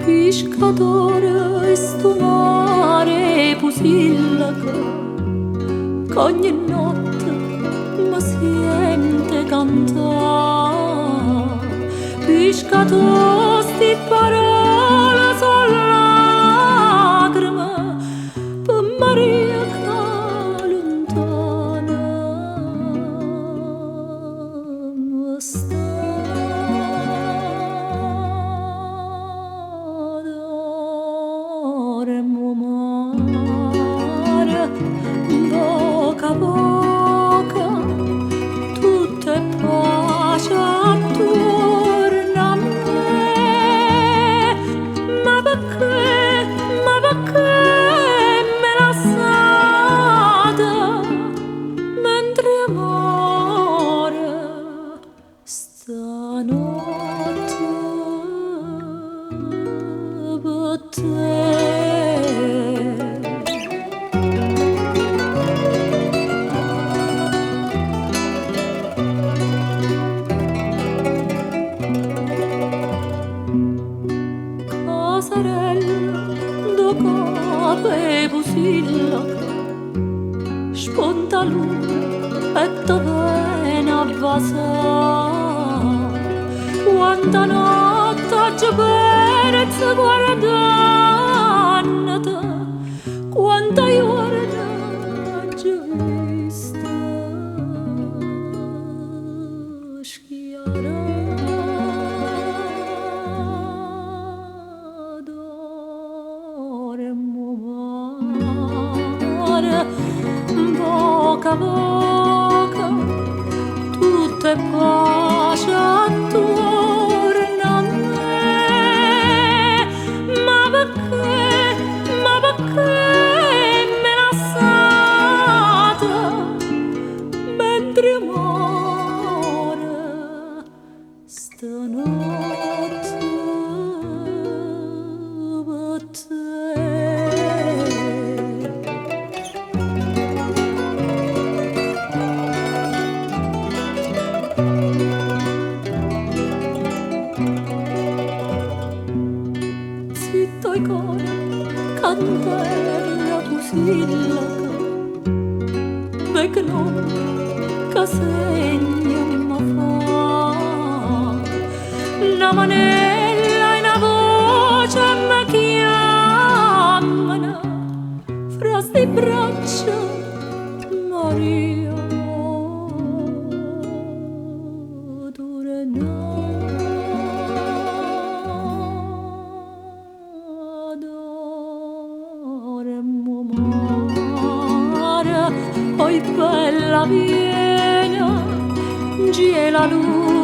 Pescatore, sto mare pusillaca, che ogni notte mi sente cantare. Pescatore, sti parole sono lacrime per Maria che lontana mi sta. Poco a poco tutto è pace attorno a me, ma perché me lasciate mentre amore stanotte per te. Casarella dopo e pusillaca, spontaluna e dovena vasa. Quanta notte già perezza guardannata, quanta ore già vista schiarata. Poco a poco tutto è pace attorno a me, ma perché me lasciate mentre amore stanotte per te. Zitto il cuore, candela pusillaca, vecchio nome che segna mi fa. Una manella e una voce mi chiamano fra sti braccia, Maria. Dure poi bella viene, gie la luce